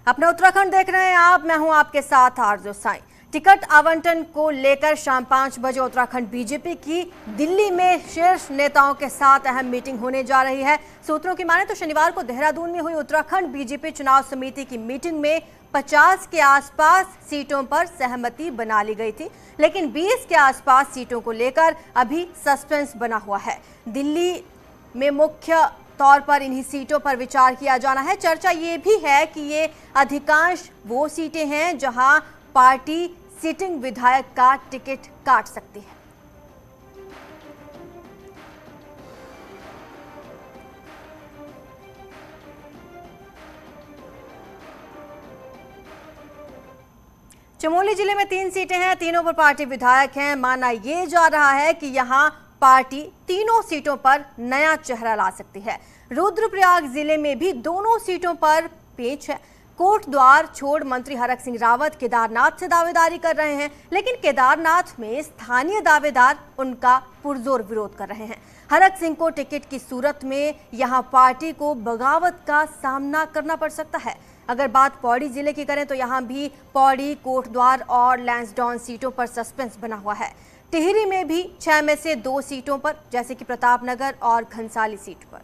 अपना उत्तराखंड देख रहे हैं आप, मैं हूं आपके साथ आरजू साई। टिकट आवंटन को लेकर शाम 5 बजे उत्तराखंड बीजेपी की दिल्ली में शीर्ष नेताओं के साथ अहम मीटिंग होने जा रही है। सूत्रों की माने तो शनिवार को देहरादून में हुई उत्तराखंड बीजेपी चुनाव समिति की मीटिंग में 50 के आसपास सीटों पर सहमति बना ली गई थी, लेकिन 20 के आसपास सीटों को लेकर अभी सस्पेंस बना हुआ है। दिल्ली में मुख्य तौर पर इन्हीं सीटों पर विचार किया जाना है। चर्चा ये भी है कि ये अधिकांश वो सीटें हैं जहां पार्टी सिटिंग विधायक का टिकट काट सकती है। चमोली जिले में 3 सीटें हैं, तीनों पर पार्टी विधायक हैं। माना ये जा रहा है कि यहां पार्टी तीनों सीटों पर नया चेहरा ला सकती है। रुद्रप्रयाग जिले में भी दोनों सीटों पर पेच है। कोटद्वार छोड़ मंत्री हरक सिंह रावत केदारनाथ से दावेदारी कर रहे हैं, लेकिन केदारनाथ में स्थानीय दावेदार उनका पुरजोर विरोध कर रहे हैं। हरक सिंह को टिकट की सूरत में यहां पार्टी को बगावत का सामना करना पड़ सकता है। अगर बात पौड़ी जिले की करें तो यहां भी पौड़ी, कोटद्वार और लैंसडाउन सीटों पर सस्पेंस बना हुआ है। टिहरी में भी 6 में से 2 सीटों पर, जैसे कि प्रतापनगर और घनसाली सीट पर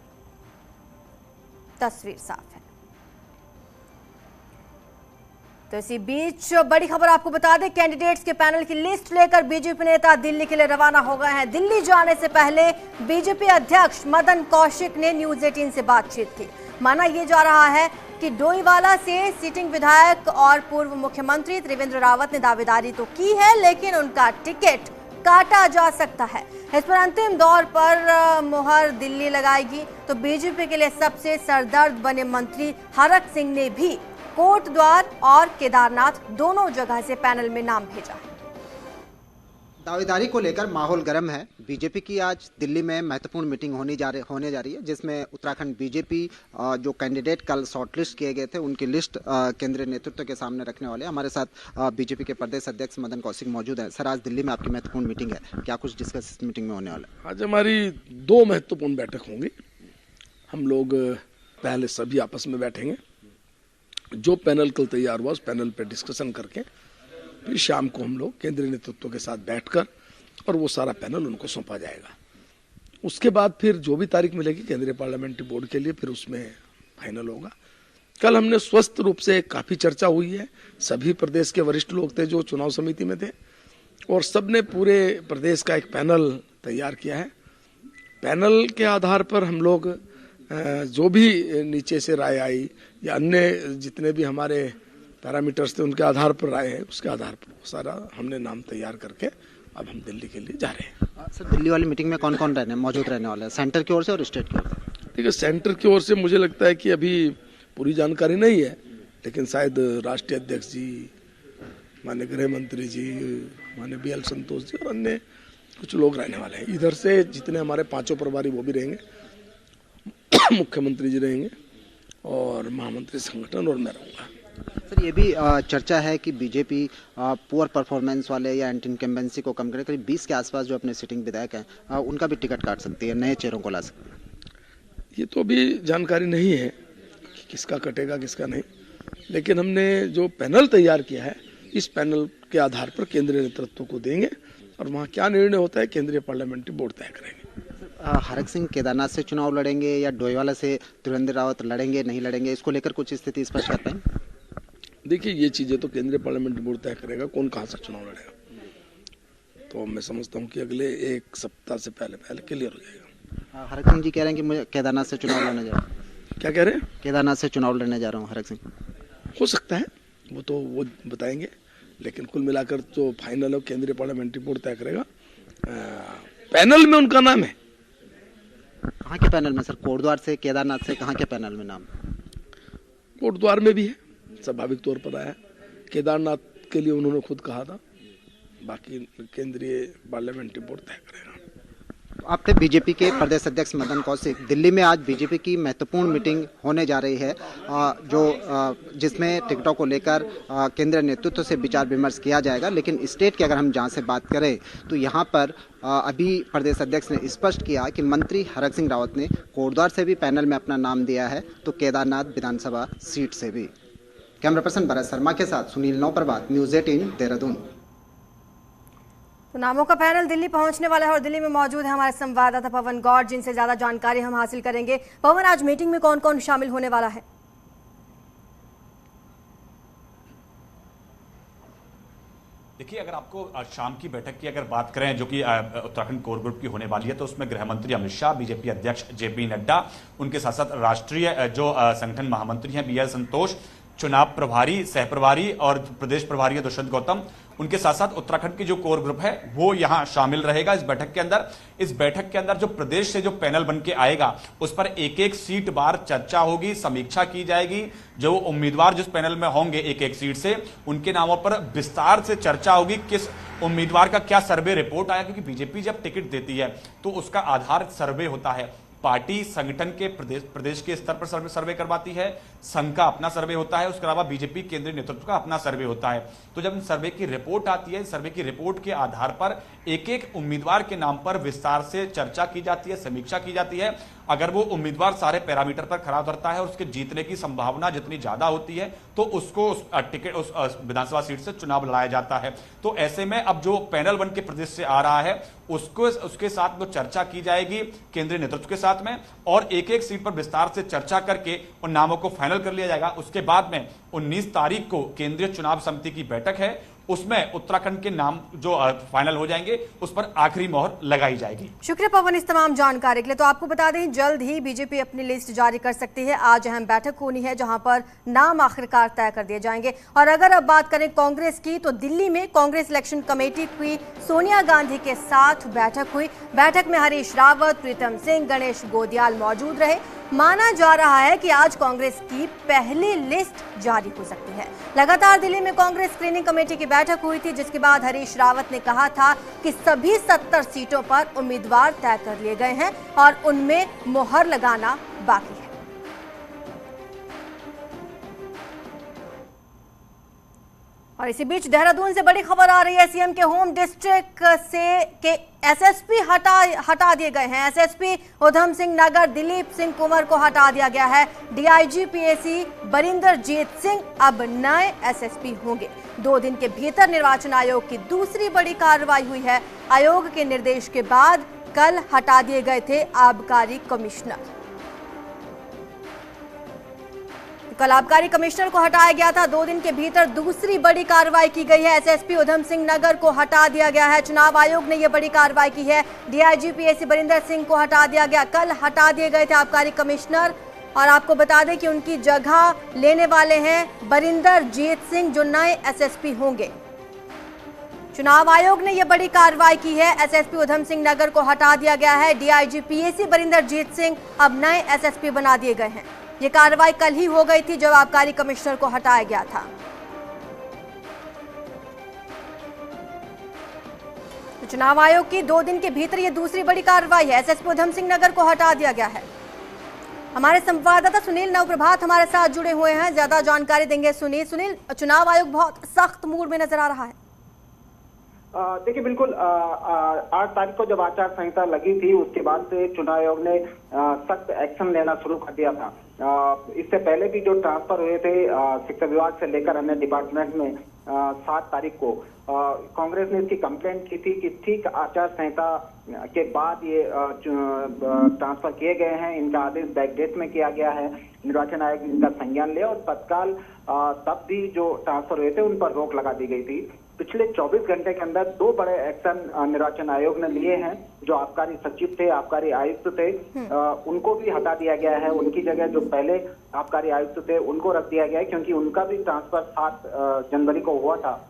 तस्वीर साफ है। तो इसी बीच बड़ी खबर आपको बता दें, कैंडिडेट्स के पैनल की लिस्ट लेकर बीजेपी नेता दिल्ली के लिए रवाना हो गए हैं। दिल्ली जाने से पहले बीजेपी अध्यक्ष मदन कौशिक ने न्यूज 18 से बातचीत की। माना यह जा रहा है कि डोईवाला से सिटिंग विधायक और पूर्व मुख्यमंत्री त्रिवेंद्र रावत ने दावेदारी तो की है, लेकिन उनका टिकट काटा जा सकता है। इस पर अंतिम दौर पर मुहर दिल्ली लगाएगी। तो बीजेपी के लिए सबसे सरदर्द बने मंत्री हरक सिंह ने भी कोटद्वार और केदारनाथ दोनों जगह से पैनल में नाम भेजा है। दावेदारी को लेकर माहौल गर्म है। बीजेपी की आज दिल्ली में महत्वपूर्ण मीटिंग होने जा रही है, जिसमें उत्तराखंड बीजेपी जो कैंडिडेट कल शॉर्टलिस्ट किए गए थे उनकी लिस्ट केंद्रीय नेतृत्व के सामने रखने वाले हैं। हमारे साथ बीजेपी के प्रदेश अध्यक्ष मदन कौशिक मौजूद हैं। सर, आज दिल्ली में आपकी महत्वपूर्ण मीटिंग है, क्या कुछ डिस्कस इस मीटिंग में होने वाला है? आज हमारी 2 महत्वपूर्ण बैठक होंगी। हम लोग पहले सभी आपस में बैठेंगे, जो पैनल कल तैयार हुआ उस पैनल पर डिस्कशन करके फिर शाम को हम लोग केंद्रीय नेतृत्व के साथ बैठकर और वो सारा पैनल उनको सौंपा जाएगा। उसके बाद फिर जो भी तारीख मिलेगी केंद्रीय पार्लियामेंट्री बोर्ड के लिए, फिर उसमें फाइनल होगा। कल हमने स्वस्थ रूप से काफ़ी चर्चा हुई है। सभी प्रदेश के वरिष्ठ लोग थे जो चुनाव समिति में थे, और सबने पूरे प्रदेश का एक पैनल तैयार किया है। पैनल के आधार पर हम लोग जो भी नीचे से राय आई या अन्य जितने भी हमारे पैरामीटर्स थे उनके आधार पर राय है, उसके आधार पर सारा हमने नाम तैयार करके अब हम दिल्ली के लिए जा रहे हैं। सर, दिल्ली वाली मीटिंग में कौन कौन मौजूद रहने वाला है, सेंटर की ओर से और स्टेट की ओर से? ठीक है, सेंटर की ओर से मुझे लगता है कि अभी पूरी जानकारी नहीं है, लेकिन शायद राष्ट्रीय अध्यक्ष जी, माननीय गृह मंत्री जी, माननीय BL संतोष जी और अन्य कुछ लोग रहने वाले हैं। इधर से जितने हमारे 5 प्रभारी वो भी रहेंगे, मुख्यमंत्री जी रहेंगे और महामंत्री संगठन, और मैं रहूँगा। सर, ये भी चर्चा है कि बीजेपी पुअर परफॉर्मेंस वाले या एंटी इनकम्बेंसी को कम करे, करीब 20 के आसपास जो अपने सिटिंग विधायक हैं उनका भी टिकट काट सकती है, नए चेहरों को ला सकती है। ये तो अभी जानकारी नहीं है कि किसका कटेगा किसका नहीं, लेकिन हमने जो पैनल तैयार किया है इस पैनल के आधार पर केंद्रीय नेतृत्व को देंगे और वहाँ क्या निर्णय होता है केंद्रीय पार्लियामेंट्री बोर्ड तय करेंगे। हरक सिंह केदारनाथ से चुनाव लड़ेंगे या डोईवाला से त्रिवेंद्र रावत लड़ेंगे नहीं लड़ेंगे, इसको लेकर कुछ स्थिति स्पष्ट कर पाएंगे? देखिए, ये चीजें तो केंद्रीय पार्लियामेंट्री बोर्ड तय करेगा कौन कहाँ से चुनाव लड़ेगा। तो मैं समझता हूँ कि अगले 1 सप्ताह से पहले क्लियर हो जाएगा। हरक सिंह जी कह रहे हैं कि मुझे केदारनाथ से चुनाव लड़ने जा रहा हूँ। क्या कह रहे हैं? केदारनाथ से चुनाव लड़ने जा रहा हूँ हरक सिंह। हो सकता है, वो बताएंगे, लेकिन कुल मिलाकर जो फाइनल है केंद्रीय पार्लियामेंट्री बोर्ड तय करेगा। पैनल में उनका नाम है। कहाँ के पैनल में सर? कोटद्वार से, केदारनाथ से, कहाँ के पैनल में नाम? कोटद्वार में भी है, स्वाभाविक तौर पर आया। केदारनाथ के लिए उन्होंने खुद कहा था, बाकी केंद्रीय पार्लियामेंट्री बोर्ड तय करेगा। आप थे बीजेपी के प्रदेश अध्यक्ष मदन कौशिक। दिल्ली में आज बीजेपी की महत्वपूर्ण मीटिंग होने जा रही है, जिसमें टिकटों को लेकर केंद्रीय नेतृत्व से विचार विमर्श किया जाएगा। लेकिन स्टेट की अगर हम जहां से बात करें तो यहां पर अभी प्रदेश अध्यक्ष ने स्पष्ट किया कि मंत्री हरक सिंह रावत ने कोटद्वार से भी पैनल में अपना नाम दिया है, तो केदारनाथ विधानसभा सीट से भी। कैमरा पर्सन भरत शर्मा के साथ सुनील नौप्रभात, न्यूज़ 18 देहरादून। तो नामों का पैनल दिल्ली पहुंचने वाला है और दिल्ली में मौजूद है हमारे संवाददाता पवन गौड़, जिनसे ज्यादा जानकारी हम हासिल करेंगे। पवन, आज मीटिंग में कौन कौन शामिल होने वाला है? देखिए, अगर आपको शाम की बैठक की अगर बात करें जो कि उत्तराखंड कोर ग्रुप की होने वाली है, तो उसमें गृह मंत्री अमित शाह, बीजेपी अध्यक्ष जेपी नड्डा, उनके साथ साथ राष्ट्रीय जो संगठन महामंत्री हैं BL संतोष, चुनाव प्रभारी, सह प्रभारी और प्रदेश प्रभारी दुष्यंत गौतम, उनके साथ साथ उत्तराखंड की जो कोर ग्रुप है वो यहां शामिल रहेगा इस बैठक के अंदर। इस बैठक के अंदर जो प्रदेश से जो पैनल बन के आएगा उस पर एक एक सीट बार चर्चा होगी, समीक्षा की जाएगी। जो उम्मीदवार जिस पैनल में होंगे एक एक सीट से, उनके नामों पर विस्तार से चर्चा होगी। किस उम्मीदवार का क्या सर्वे रिपोर्ट आया, क्योंकि बीजेपी जब टिकट देती है तो उसका आधार सर्वे होता है। पार्टी संगठन के प्रदेश के स्तर पर सर्वे करवाती है, संघ का अपना सर्वे होता है, उसके अलावा बीजेपी केंद्रीय नेतृत्व का अपना सर्वे होता है। तो जब सर्वे की रिपोर्ट आती है, सर्वे की रिपोर्ट के आधार पर एक एक उम्मीदवार के नाम पर विस्तार से चर्चा की जाती है, समीक्षा की जाती है। अगर वो उम्मीदवार सारे पैरामीटर पर खरा उतरता है और उसके जीतने की संभावना जितनी ज्यादा होती है तो उसको उस विधानसभा सीट से चुनाव लड़ाया जाता है। तो ऐसे में अब जो पैनल बन के प्रदेश से आ रहा है उसके साथ वो चर्चा की जाएगी केंद्रीय नेतृत्व के साथ में, और एक एक सीट पर विस्तार से चर्चा करके उन नामों को फाइनल कर लिया जाएगा। उसके बाद में 19 तारीख को केंद्रीय चुनाव समिति की बैठक है, उसमें उत्तराखंड के नाम जो फाइनल हो जाएंगे उस पर आखिरी मोहर लगाई जाएगी। शुक्रिया पवन इस तमाम जानकारी के लिए। तो आपको बता दें, जल्द ही बीजेपी अपनी लिस्ट जारी कर सकती है। आज अहम बैठक होनी है जहां पर नाम आखिरकार तय कर दिए जाएंगे। और अगर अब बात करें कांग्रेस की, तो दिल्ली में कांग्रेस इलेक्शन कमेटी की सोनिया गांधी के साथ बैठक हुई। बैठक में हरीश रावत, प्रीतम सिंह, गणेश गोदियाल मौजूद रहे। माना जा रहा है कि आज कांग्रेस की पहली लिस्ट जारी हो सकती है। लगातार दिल्ली में कांग्रेस स्क्रीनिंग कमेटी की बैठक हुई थी, जिसके बाद हरीश रावत ने कहा था कि सभी 70 सीटों पर उम्मीदवार तय कर लिए गए हैं और उनमें मोहर लगाना बाकी है। और इसी बीच देहरादून से बड़ी खबर आ रही है। सीएम के होम डिस्ट्रिक्ट से के एसएसपी हटा दिए गए हैं। एसएसपी उधम सिंह नगर दिलीप सिंह कुंवर को हटा दिया गया है। डीआईजी पीएसी बरिंदरजीत सिंह अब नए एसएसपी होंगे। 2 दिन के भीतर निर्वाचन आयोग की दूसरी बड़ी कार्रवाई हुई है। आयोग के निर्देश के बाद कल हटा दिए गए थे आबकारी कमिश्नर। कल आबकारी कमिश्नर को हटाया गया था। 2 दिन के भीतर दूसरी बड़ी कार्रवाई की गई है। एसएसपी उधम सिंह नगर को हटा दिया गया है। चुनाव आयोग ने यह बड़ी कार्रवाई की है। डीआईजी पीएसी बरिंदर सिंह को हटा दिया गया। कल हटा दिए गए थे आबकारी कमिश्नर, और आपको बता दें कि उनकी जगह लेने वाले हैं बरिंदरजीत सिंह, जो नए एसएसपी होंगे। चुनाव आयोग ने यह बड़ी कार्रवाई की है। एसएसपी उधम सिंह नगर को हटा दिया गया है। डीआईजी पीएसी बरिंदरजीत सिंह अब नए एसएसपी बना दिए गए हैं। ये कार्रवाई कल ही हो गई थी जब आबकारी कमिश्नर को हटाया गया था। तो चुनाव आयोग की 2 दिन के भीतर ये दूसरी बड़ी कार्रवाई है। एसएसपी उधम सिंह नगर को हटा दिया गया है। हमारे संवाददाता सुनील नवप्रभात हमारे साथ जुड़े हुए हैं, ज्यादा जानकारी देंगे। सुनील, चुनाव आयोग बहुत सख्त मूड में नजर आ रहा है। देखिए, बिल्कुल 8 तारीख को जब आचार संहिता लगी थी उसके बाद से चुनाव आयोग ने सख्त एक्शन लेना शुरू कर दिया था। इससे पहले भी जो ट्रांसफर हुए थे शिक्षा विभाग से लेकर अन्य डिपार्टमेंट में 7 तारीख को कांग्रेस ने इसकी कंप्लेंट की थी कि ठीक आचार संहिता के बाद ये ट्रांसफर किए गए हैं। इनका आदेश बैकडेट में किया गया है। निर्वाचन आयोग ने इनका संज्ञान लिया और तत्काल तब भी जो ट्रांसफर हुए थे उन पर रोक लगा दी गई थी। पिछले 24 घंटे के अंदर 2 बड़े एक्शन निर्वाचन आयोग ने लिए हैं। जो आबकारी सचिव थे, आबकारी आयुक्त थे, उनको भी हटा दिया गया है। उनकी जगह जो पहले आबकारी आयुक्त थे उनको रख दिया गया है, क्योंकि उनका भी ट्रांसफर 7 जनवरी को हुआ था।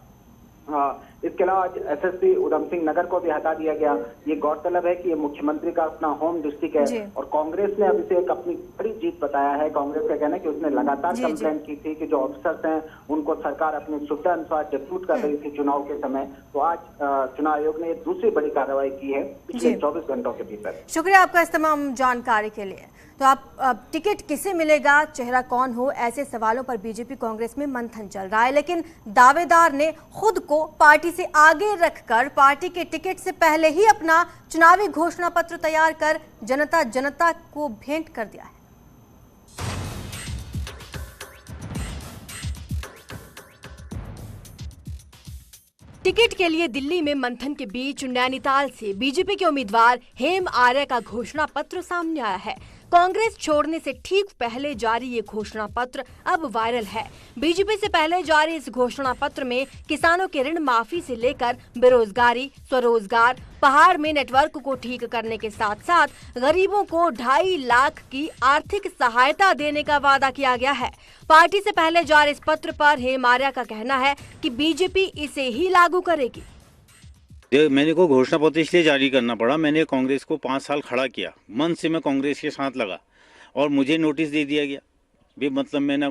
इसके अलावा आज एसएसपी उधम सिंह नगर को भी हटा दिया गया। ये गौरतलब है कि ये मुख्यमंत्री का अपना होम डिस्ट्रिक्ट है और कांग्रेस ने अब इसे एक अपनी बड़ी जीत बताया है। कांग्रेस का कहना है कि उसने लगातार कंप्लेंट की थी कि जो ऑफिसर्स हैं उनको सरकार अपनी सुविधा अनुसार डिप्यूट कर रही थी चुनाव के समय। तो आज चुनाव आयोग ने दूसरी बड़ी कार्रवाई की है पिछले 24 घंटों के भीतर। शुक्रिया आपका इस तमाम जानकारी के लिए। तो अब टिकट किसे मिलेगा, चेहरा कौन हो, ऐसे सवालों पर बीजेपी कांग्रेस में मंथन चल रहा है। लेकिन दावेदार ने खुद को पार्टी से आगे रखकर पार्टी के टिकट से पहले ही अपना चुनावी घोषणा पत्र तैयार कर जनता को भेंट कर दिया है। टिकट के लिए दिल्ली में मंथन के बीच नैनीताल से बीजेपी के उम्मीदवार हेम आर्य का घोषणा पत्र सामने आया है। कांग्रेस छोड़ने से ठीक पहले जारी ये घोषणा पत्र अब वायरल है। बीजेपी से पहले जारी इस घोषणा पत्र में किसानों के ऋण माफी से लेकर बेरोजगारी, स्वरोजगार, पहाड़ में नेटवर्क को ठीक करने के साथ साथ गरीबों को 2.5 लाख की आर्थिक सहायता देने का वादा किया गया है। पार्टी से पहले जारी इस पत्र पर हेम आर्य का कहना है कि बीजेपी इसे ही लागू करेगी। मैंने को घोषणा पत्र इसलिए जारी करना पड़ा, मैंने कांग्रेस को 5 साल खड़ा किया, मन से मैं कांग्रेस के साथ लगा और मुझे नोटिस दे दिया गया भी। मतलब मैंने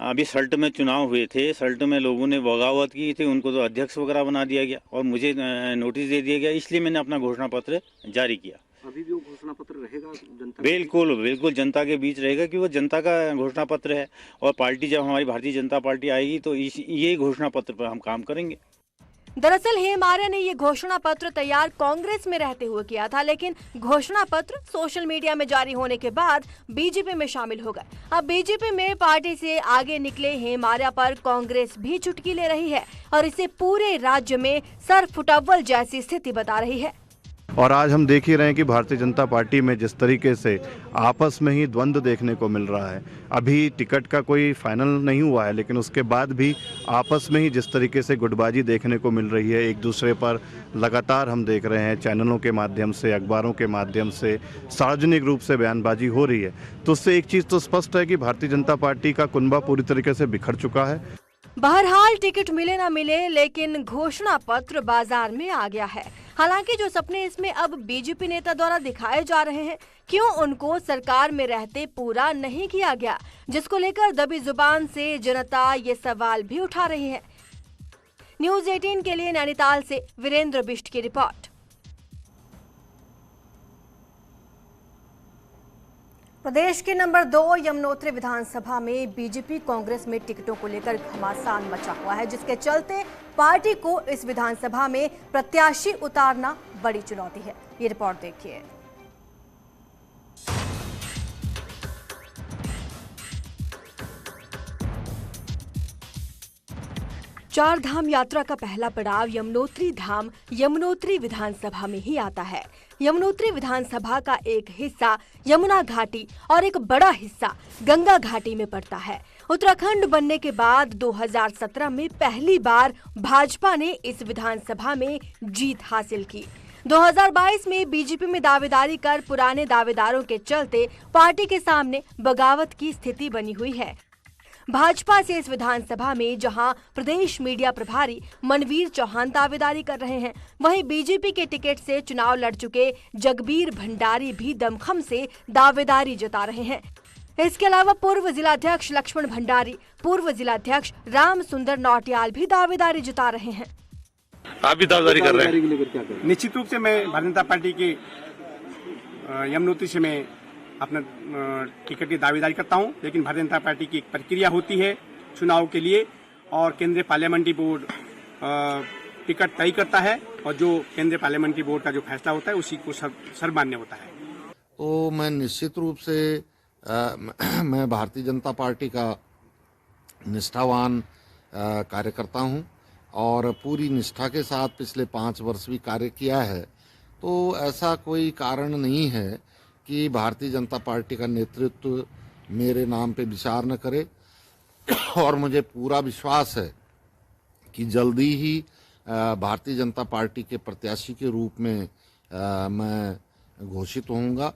अभी सल्ट में चुनाव हुए थे, सल्ट में लोगों ने बगावत की थी, उनको तो अध्यक्ष वगैरह बना दिया गया और मुझे नोटिस दे दिया गया, इसलिए मैंने अपना घोषणा पत्र जारी किया। अभी भी वो घोषणा पत्र रहेगा जनता? बिल्कुल बिल्कुल जनता के बीच रहेगा कि वो जनता का घोषणा पत्र है और पार्टी जब हमारी भारतीय जनता पार्टी आएगी तो ये घोषणा पत्र पर हम काम करेंगे। दरअसल हेम आर्य ने ये घोषणा पत्र तैयार कांग्रेस में रहते हुए किया था, लेकिन घोषणा पत्र सोशल मीडिया में जारी होने के बाद बीजेपी में शामिल हो गए। अब बीजेपी में पार्टी से आगे निकले हेम आर्य पर कांग्रेस भी चुटकी ले रही है और इसे पूरे राज्य में सर फुटअव्वल जैसी स्थिति बता रही है। और आज हम देख ही रहे हैं कि भारतीय जनता पार्टी में जिस तरीके से आपस में ही द्वंद्व देखने को मिल रहा है। अभी टिकट का कोई फाइनल नहीं हुआ है, लेकिन उसके बाद भी आपस में ही जिस तरीके से गुटबाजी देखने को मिल रही है, एक दूसरे पर लगातार हम देख रहे हैं चैनलों के माध्यम से, अखबारों के माध्यम से सार्वजनिक रूप से बयानबाजी हो रही है। तो उससे एक चीज़ तो स्पष्ट है कि भारतीय जनता पार्टी का कुनबा पूरी तरीके से बिखर चुका है। बहरहाल टिकट मिले ना मिले, लेकिन घोषणा पत्र बाजार में आ गया है। हालांकि जो सपने इसमें अब बीजेपी नेता द्वारा दिखाए जा रहे हैं, क्यों उनको सरकार में रहते पूरा नहीं किया गया, जिसको लेकर दबी जुबान से जनता ये सवाल भी उठा रही है। न्यूज़ 18 के लिए नैनीताल से वीरेंद्र बिष्ट की रिपोर्ट। प्रदेश के नंबर 2 यमुनोत्री विधानसभा में बीजेपी कांग्रेस में टिकटों को लेकर घमासान मचा हुआ है, जिसके चलते पार्टी को इस विधानसभा में प्रत्याशी उतारना बड़ी चुनौती है। ये रिपोर्ट देखिए। चार धाम यात्रा का पहला पड़ाव यमुनोत्री धाम यमुनोत्री विधानसभा में ही आता है। यमुनोत्री विधानसभा का एक हिस्सा यमुना घाटी और एक बड़ा हिस्सा गंगा घाटी में पड़ता है। उत्तराखंड बनने के बाद 2017 में पहली बार भाजपा ने इस विधानसभा में जीत हासिल की। 2022 में बीजेपी में दावेदारी कर पुराने दावेदारों के चलते पार्टी के सामने बगावत की स्थिति बनी हुई है। भाजपा से इस विधानसभा में जहां प्रदेश मीडिया प्रभारी मनवीर चौहान दावेदारी कर रहे हैं, वहीं बीजेपी के टिकट से चुनाव लड़ चुके जगबीर भंडारी भी दमखम से दावेदारी जता रहे हैं। इसके अलावा पूर्व जिलाध्यक्ष लक्ष्मण भंडारी, पूर्व जिलाध्यक्ष राम सुंदर नौटियाल भी दावेदारी जता रहे हैं। आप भी दावेदारी कर रहे हैं? निश्चित रूप से मैं भारतीय जनता पार्टी के यमुनोत्री से मैं अपना टिकट की दावेदारी करता हूं, लेकिन भारतीय जनता पार्टी की एक प्रक्रिया होती है चुनाव के लिए और केंद्रीय पार्लियामेंट्री बोर्ड टिकट तय करता है और जो केंद्रीय पार्लियामेंट्री बोर्ड का जो फैसला होता है उसी को सर्वमान्य होता है। तो मैं निश्चित रूप से मैं भारतीय जनता पार्टी का निष्ठावान कार्यकर्ता हूं और पूरी निष्ठा के साथ पिछले 5 वर्ष भी कार्य किया है। तो ऐसा कोई कारण नहीं है कि भारतीय जनता पार्टी का नेतृत्व मेरे नाम पे विचार न करे और मुझे पूरा विश्वास है कि जल्दी ही भारतीय जनता पार्टी के प्रत्याशी के रूप में मैं घोषित होऊंगा।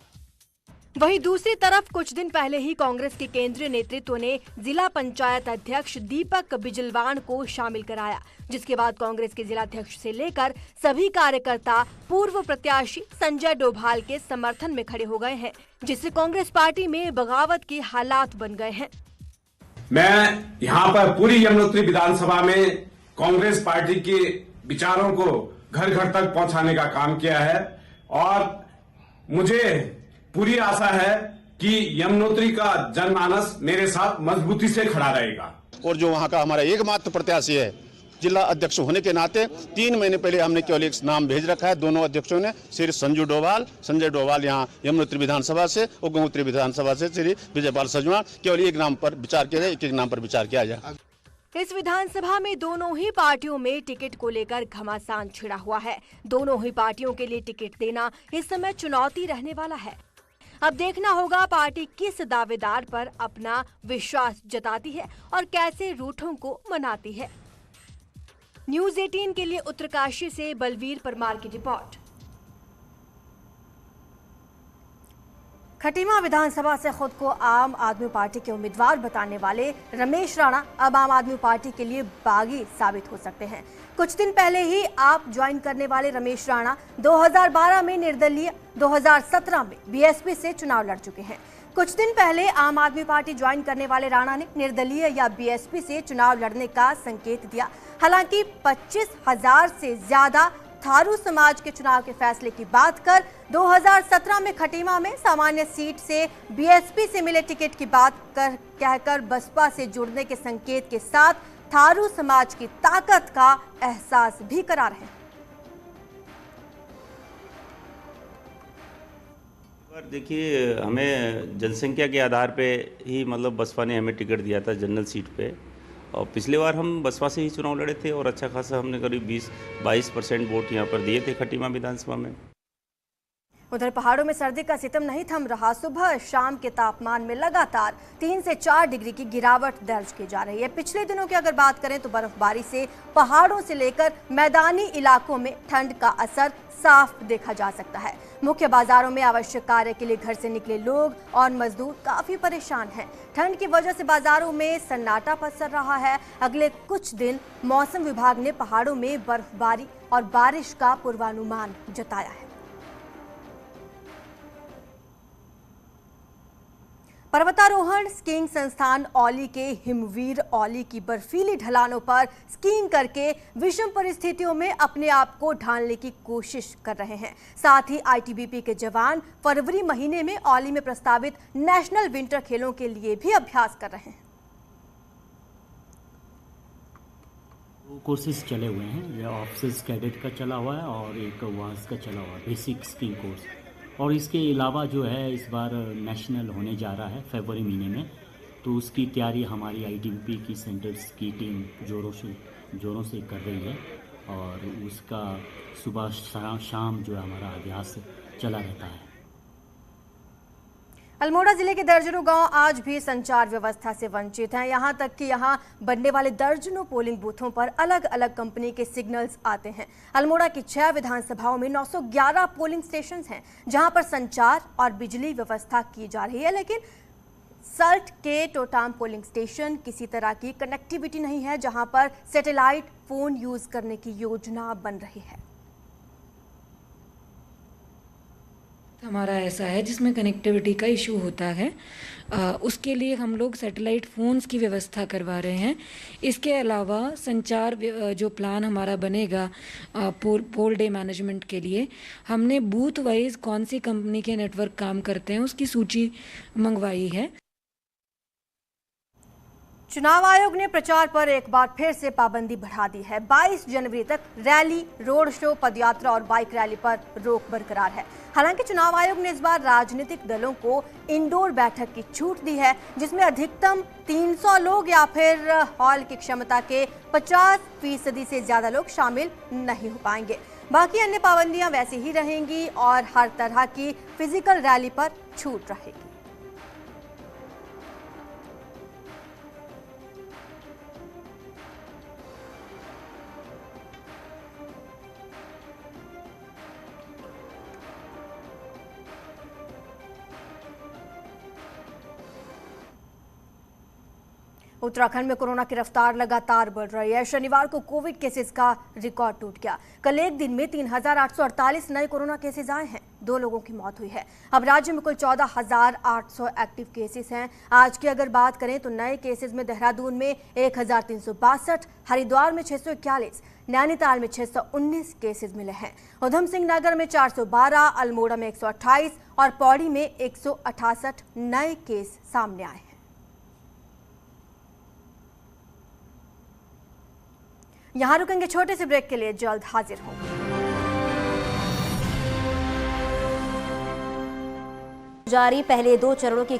वहीं दूसरी तरफ कुछ दिन पहले ही कांग्रेस के केंद्रीय नेतृत्व ने जिला पंचायत अध्यक्ष दीपक बिजलवाण को शामिल कराया, जिसके बाद कांग्रेस के जिलाध्यक्ष से लेकर सभी कार्यकर्ता पूर्व प्रत्याशी संजय डोभाल के समर्थन में खड़े हो गए हैं, जिससे कांग्रेस पार्टी में बगावत के हालात बन गए हैं। मैं यहाँ पर पूरी यमुनोत्री विधानसभा में कांग्रेस पार्टी के विचारों को घर घर तक पहुंचाने का काम किया है और मुझे पूरी आशा है कि यमुनोत्री का जनमानस मेरे साथ मजबूती से खड़ा रहेगा। और जो वहाँ का हमारा एकमात्र प्रत्याशी है, जिला अध्यक्ष होने के नाते 3 महीने पहले हमने केवल एक नाम भेज रखा है दोनों अध्यक्षों ने, श्री संजय डोभाल यहाँ यमुनोत्री विधानसभा से और गंगोत्री विधानसभा से श्री विजयपाल सजवान। केवल एक नाम पर विचार किया जाए, एक नाम पर विचार किया जाए। इस विधानसभा में दोनों ही पार्टियों में टिकट को लेकर घमासान छिड़ा हुआ है। दोनों ही पार्टियों के लिए टिकट देना इस समय चुनौती रहने वाला है। अब देखना होगा पार्टी किस दावेदार पर अपना विश्वास जताती है और कैसे रूठों को मनाती है। न्यूज़ 18 के लिए उत्तरकाशी से बलवीर परमार की रिपोर्ट। खटीमा विधानसभा से खुद को आम आदमी पार्टी के उम्मीदवार बताने वाले रमेश राणा अब आम आदमी पार्टी के लिए बागी साबित हो सकते हैं। कुछ दिन पहले ही आप ज्वाइन करने वाले रमेश राणा 2012 में निर्दलीय, 2017 में बीएसपी से चुनाव लड़ चुके हैं। कुछ दिन पहले आम आदमी पार्टी ज्वाइन करने वाले राणा ने निर्दलीय या बीएसपी से चुनाव लड़ने का संकेत दिया। हालांकि 25,000 से ज्यादा थारू समाज के चुनाव के फैसले की बात कर 2017 में खटीमा में सामान्य सीट से बीएसपी से मिले टिकट की बात कहकर बसपा से जुड़ने के संकेत के साथ थारू समाज की ताकत का एहसास भी करा रहे हैं। देखिए, हमें जनसंख्या के आधार पे ही मतलब बसपा ने हमें टिकट दिया था जनरल सीट पे, और पिछले बार हम बसपा से ही चुनाव लड़े थे और अच्छा खासा हमने करीब 20-22% वोट यहाँ पर दिए थे खटीमा विधानसभा में। उधर पहाड़ों में सर्दी का सितम नहीं थम रहा। सुबह शाम के तापमान में लगातार 3 से 4 डिग्री की गिरावट दर्ज की जा रही है। पिछले दिनों की अगर बात करें तो बर्फबारी से पहाड़ों से लेकर मैदानी इलाकों में ठंड का असर साफ देखा जा सकता है। मुख्य बाजारों में आवश्यक कार्य के लिए घर से निकले लोग और मजदूर काफी परेशान हैं। ठंड की वजह से बाजारों में सन्नाटा पसर रहा है। अगले कुछ दिन मौसम विभाग ने पहाड़ों में बर्फबारी और बारिश का पूर्वानुमान जताया है। पर्वतारोहण स्कीइंग संस्थान औली के हिमवीर औली की बर्फीली ढलानों पर स्कीइंग करके विषम परिस्थितियों में अपने आप को ढालने की कोशिश कर रहे हैं। साथ ही आईटीबीपी के जवान फरवरी महीने में औली में प्रस्तावित नेशनल विंटर खेलों के लिए भी अभ्यास कर रहे हैं। कोर्सेज चले हुए हैं, ऑफिसर्स कैडेट का चला हुआ है और एक वास का चला हुआ है, बेसिक स्कीइंग कोर्स। और इसके अलावा जो है इस बार नेशनल होने जा रहा है फरवरी महीने में, तो उसकी तैयारी हमारी आईटीबीपी की सेंटर्स की टीम जोरों से कर रही है और उसका सुबह शाम जो है हमारा अभ्यास चला रहता है। अल्मोड़ा जिले के दर्जनों गांव आज भी संचार व्यवस्था से वंचित हैं। यहां तक कि यहां बनने वाले दर्जनों पोलिंग बूथों पर अलग अलग कंपनी के सिग्नल्स आते हैं। अल्मोड़ा की 6 विधानसभाओं में 911 पोलिंग स्टेशन हैं जहां पर संचार और बिजली व्यवस्था की जा रही है, लेकिन सल्ट के टोटाम पोलिंग स्टेशन किसी तरह की कनेक्टिविटी नहीं है, जहां पर सैटेलाइट फोन यूज करने की योजना बन रही है। हमारा ऐसा है जिसमें कनेक्टिविटी का इशू होता है, उसके लिए हम लोग सैटेलाइट फ़ोन्स की व्यवस्था करवा रहे हैं। इसके अलावा संचार जो प्लान हमारा बनेगा पोल डे मैनेजमेंट के लिए, हमने बूथ वाइज कौन सी कंपनी के नेटवर्क काम करते हैं उसकी सूची मंगवाई है। चुनाव आयोग ने प्रचार पर एक बार फिर से पाबंदी बढ़ा दी है। 22 जनवरी तक रैली, रोड शो, पदयात्रा और बाइक रैली पर रोक बरकरार है। हालांकि चुनाव आयोग ने इस बार राजनीतिक दलों को इंडोर बैठक की छूट दी है, जिसमें अधिकतम 300 लोग या फिर हॉल की क्षमता के 50% से ज्यादा लोग शामिल नहीं हो पाएंगे। बाकी अन्य पाबंदियां वैसी ही रहेंगी और हर तरह की फिजिकल रैली पर छूट रहेगी। उत्तराखंड में कोरोना की रफ्तार लगातार बढ़ रही है। शनिवार को कोविड केसेस का रिकॉर्ड टूट गया। कल एक दिन में 3,848 नए कोरोना केसेस आए हैं। 2 लोगों की मौत हुई है। अब राज्य में कुल 14,800 एक्टिव केसेस हैं। आज की अगर बात करें तो नए केसेस में देहरादून में 1,362, हरिद्वार में 641, नैनीताल में 619 केसेस मिले हैं। उधम सिंह नगर में 412, अल्मोड़ा में 128 और पौड़ी में 168 नए केस सामने आए हैं। यहां रुकेंगे छोटे से ब्रेक के लिए, जल्द हाजिर होंगे। जारी पहले 2 चरणों की